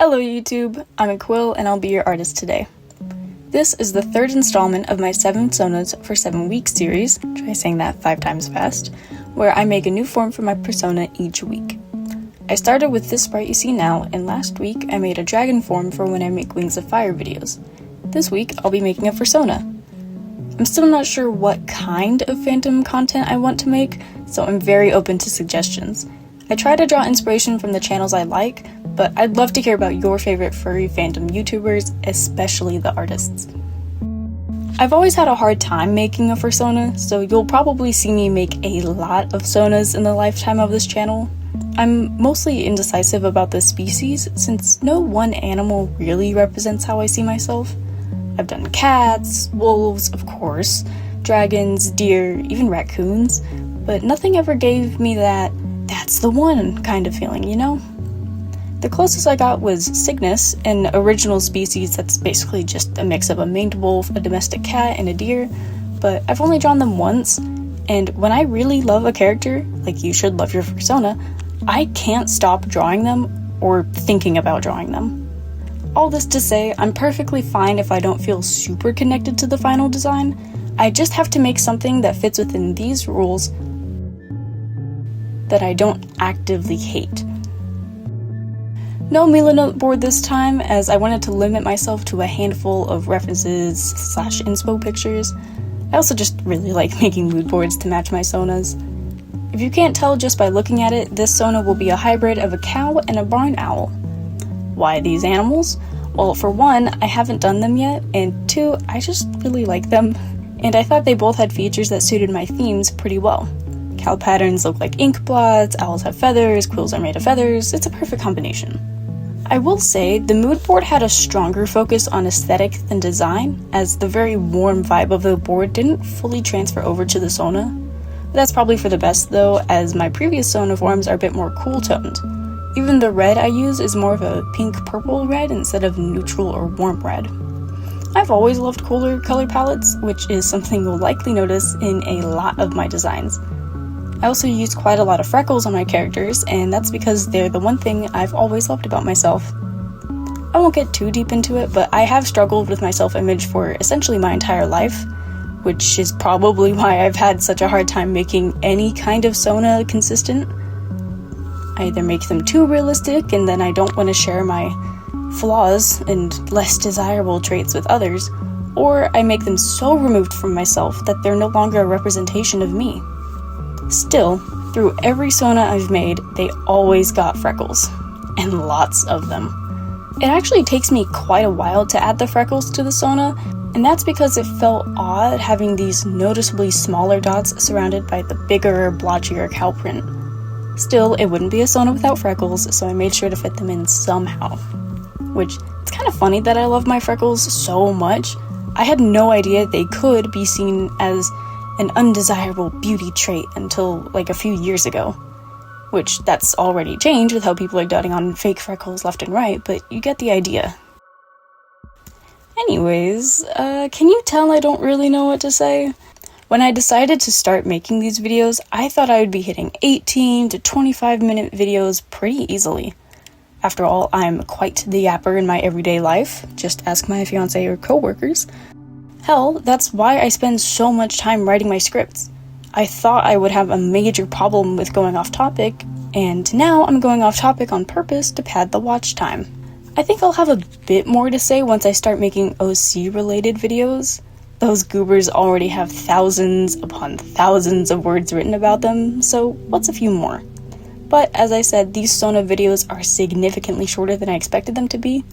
Hello YouTube, I'm Quill and I'll be your artist today. This is the third installment of my 7 Sonas for 7 Weeks series, try saying that 5 times fast, where I make a new form for my persona each week. I started with this sprite you see now, and last week I made a dragon form for when I make Wings of Fire videos. This week I'll be making a Fursona. I'm still not sure what kind of phantom content I want to make, so I'm very open to suggestions. I try to draw inspiration from the channels I like, but I'd love to hear about your favorite furry fandom YouTubers, especially the artists. I've always had a hard time making a Fursona, so you'll probably see me make a lot of Sonas in the lifetime of this channel. I'm mostly indecisive about the species, since no one animal really represents how I see myself. I've done cats, wolves, of course, dragons, deer, even raccoons, but nothing ever gave me that "that's the one" kind of feeling, you know? The closest I got was Cygnus, an original species that's basically just a mix of a maned wolf, a domestic cat, and a deer, but I've only drawn them once, and when I really love a character, like you should love your Fursona, I can't stop drawing them or thinking about drawing them. All this to say, I'm perfectly fine if I don't feel super connected to the final design. I just have to make something that fits within these rules that I don't actively hate. No Mila note board this time, as I wanted to limit myself to a handful of references / inspo pictures. I also just really like making mood boards to match my Sonas. If you can't tell just by looking at it, this Sona will be a hybrid of a cow and a barn owl. Why these animals? Well, for one, I haven't done them yet, and two, I just really like them, and I thought they both had features that suited my themes pretty well. Cow patterns look like ink blots, owls have feathers, quills are made of feathers, it's a perfect combination. I will say, the mood board had a stronger focus on aesthetic than design, as the very warm vibe of the board didn't fully transfer over to the Sona. That's probably for the best though, as my previous Sona forms are a bit more cool toned. Even the red I use is more of a pink-purple red instead of neutral or warm red. I've always loved cooler color palettes, which is something you'll likely notice in a lot of my designs. I also use quite a lot of freckles on my characters, and that's because they're the one thing I've always loved about myself. I won't get too deep into it, but I have struggled with my self-image for essentially my entire life, which is probably why I've had such a hard time making any kind of Sona consistent. I either make them too realistic, and then I don't want to share my flaws and less desirable traits with others, or I make them so removed from myself that they're no longer a representation of me. Still, through every Sona I've made, they always got freckles, and lots of them. It actually takes me quite a while to add the freckles to the Sona, and that's because it felt odd having these noticeably smaller dots surrounded by the bigger, blotchier cow print. Still, it wouldn't be a Sona without freckles, so I made sure to fit them in somehow. Which, it's kind of funny that I love my freckles so much. I had no idea they could be seen as an undesirable beauty trait until like a few years ago. Which, that's already changed with how people are dotting on fake freckles left and right, but you get the idea. Anyways, can you tell I don't really know what to say? When I decided to start making these videos, I thought I would be hitting 18 to 25 minute videos pretty easily. After all, I'm quite the yapper in my everyday life, just ask my fiance or coworkers. Hell, that's why I spend so much time writing my scripts. I thought I would have a major problem with going off topic, and now I'm going off topic on purpose to pad the watch time. I think I'll have a bit more to say once I start making OC related videos. Those goobers already have thousands upon thousands of words written about them, so what's a few more? But as I said, these Sona videos are significantly shorter than I expected them to be.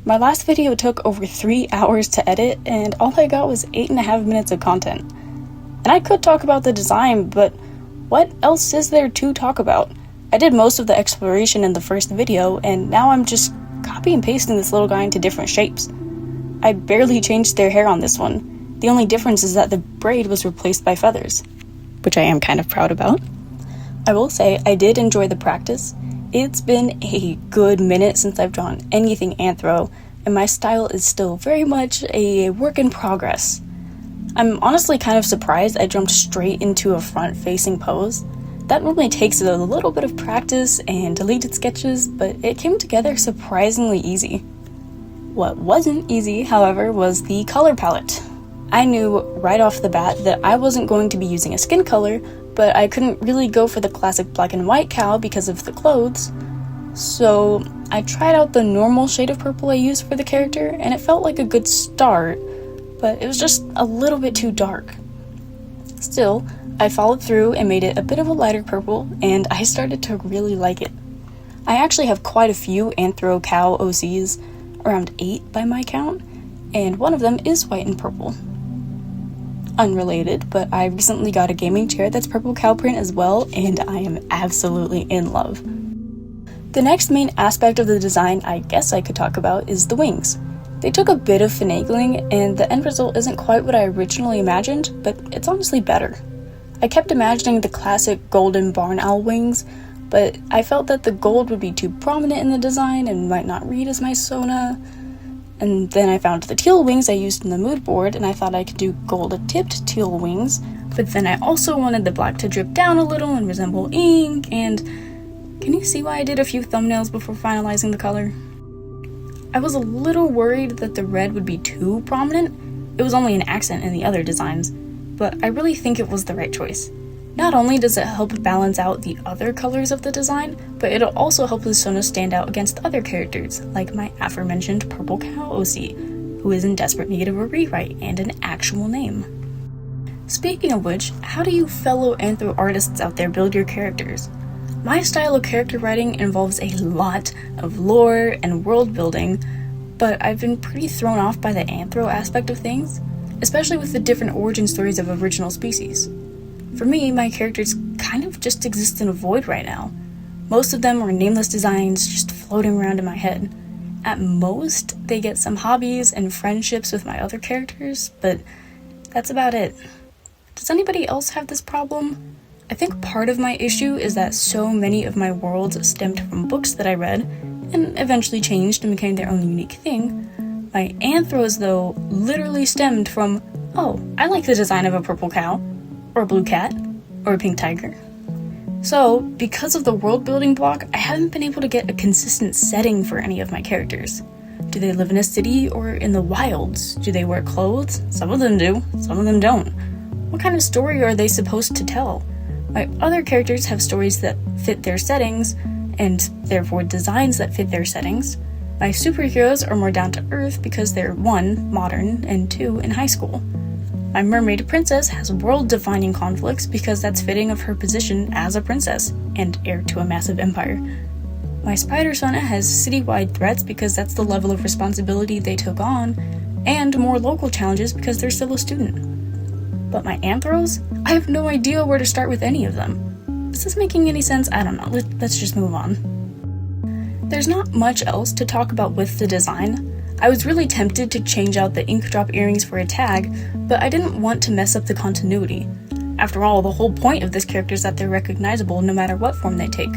My last video took over 3 hours to edit, and all I got was 8.5 minutes of content. And I could talk about the design, but what else is there to talk about? I did most of the exploration in the first video, and now I'm just copy and pasting this little guy into different shapes. I barely changed their hair on this one. The only difference is that the braid was replaced by feathers, which I am kind of proud about. I will say, I did enjoy the practice. It's been a good minute since I've drawn anything anthro, and my style is still very much a work in progress. I'm honestly kind of surprised I jumped straight into a front-facing pose. That normally takes a little bit of practice and deleted sketches, but it came together surprisingly easy. What wasn't easy, however, was the color palette. I knew right off the bat that I wasn't going to be using a skin color, but I couldn't really go for the classic black and white cow because of the clothes. So I tried out the normal shade of purple I used for the character, and it felt like a good start, but it was just a little bit too dark. Still, I followed through and made it a bit of a lighter purple, and I started to really like it. I actually have quite a few Anthro Cow OCs, around 8 by my count, and one of them is white and purple. Unrelated, but I recently got a gaming chair that's purple cow print as well, and I am absolutely in love. The next main aspect of the design I guess I could talk about is the wings. They took a bit of finagling, and the end result isn't quite what I originally imagined, but it's honestly better. I kept imagining the classic golden barn owl wings, but I felt that the gold would be too prominent in the design and might not read as my Sona. And then I found the teal wings I used in the mood board, and I thought I could do gold-tipped teal wings, but then I also wanted the black to drip down a little and resemble ink, and can you see why I did a few thumbnails before finalizing the color? I was a little worried that the red would be too prominent. It was only an accent in the other designs, but I really think it was the right choice. Not only does it help balance out the other colors of the design, but it'll also help the Sona stand out against other characters, like my aforementioned Purple Cow OC, who is in desperate need of a rewrite and an actual name. Speaking of which, how do you fellow Anthro artists out there build your characters? My style of character writing involves a lot of lore and world building, but I've been pretty thrown off by the Anthro aspect of things, especially with the different origin stories of original species. For me, my characters kind of just exist in a void right now. Most of them are nameless designs just floating around in my head. At most, they get some hobbies and friendships with my other characters, but that's about it. Does anybody else have this problem? I think part of my issue is that so many of my worlds stemmed from books that I read, and eventually changed and became their own unique thing. My Anthros, though, literally stemmed from, oh, I like the design of a purple cow, or a blue cat, or a pink tiger. So, because of the world building block, I haven't been able to get a consistent setting for any of my characters. Do they live in a city or in the wilds? Do they wear clothes? Some of them do, some of them don't. What kind of story are they supposed to tell? My other characters have stories that fit their settings, and therefore designs that fit their settings. My superheroes are more down to earth because they're 1, modern, and 2, in high school. My mermaid princess has world-defining conflicts because that's fitting of her position as a princess and heir to a massive empire. My spider Sona has citywide threats because that's the level of responsibility they took on, and more local challenges because they're still a student. But my Anthros? I have no idea where to start with any of them. Is this making any sense? I don't know. Let's just move on. There's not much else to talk about with the design. I was really tempted to change out the ink drop earrings for a tag, but I didn't want to mess up the continuity. After all, the whole point of this character is that they're recognizable no matter what form they take.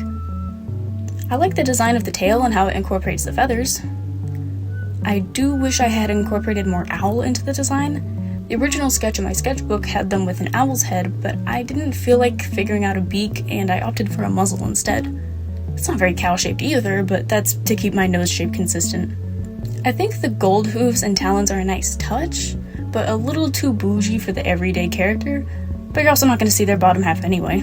I like the design of the tail and how it incorporates the feathers. I do wish I had incorporated more owl into the design. The original sketch in my sketchbook had them with an owl's head, but I didn't feel like figuring out a beak, and I opted for a muzzle instead. It's not very cow-shaped either, but that's to keep my nose shape consistent. I think the gold hooves and talons are a nice touch, but a little too bougie for the everyday character, but you're also not going to see their bottom half anyway.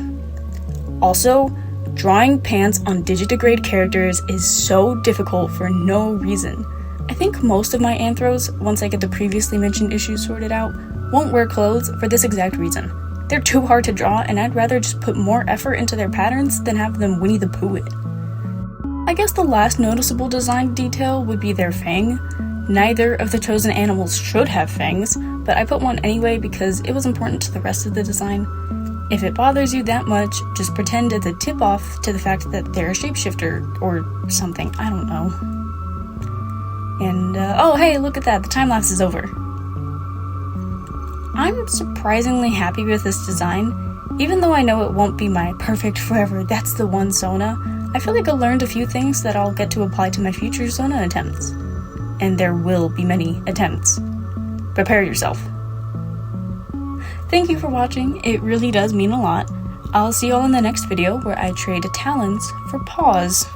Also, drawing pants on digitigrade characters is so difficult for no reason. I think most of my Anthros, once I get the previously mentioned issues sorted out, won't wear clothes for this exact reason. They're too hard to draw, and I'd rather just put more effort into their patterns than have them Winnie the Pooh it. I guess the last noticeable design detail would be their fang. Neither of the chosen animals should have fangs, but I put one anyway because it was important to the rest of the design. If it bothers you that much, just pretend it's a tip-off to the fact that they're a shapeshifter or something, I don't know. And, oh hey, look at that, the time-lapse is over. I'm surprisingly happy with this design. Even though I know it won't be my perfect forever, that's the one Sona, I feel like I learned a few things that I'll get to apply to my future Sona attempts. And there will be many attempts. Prepare yourself. Thank you for watching, it really does mean a lot. I'll see you all in the next video where I trade talons for paws.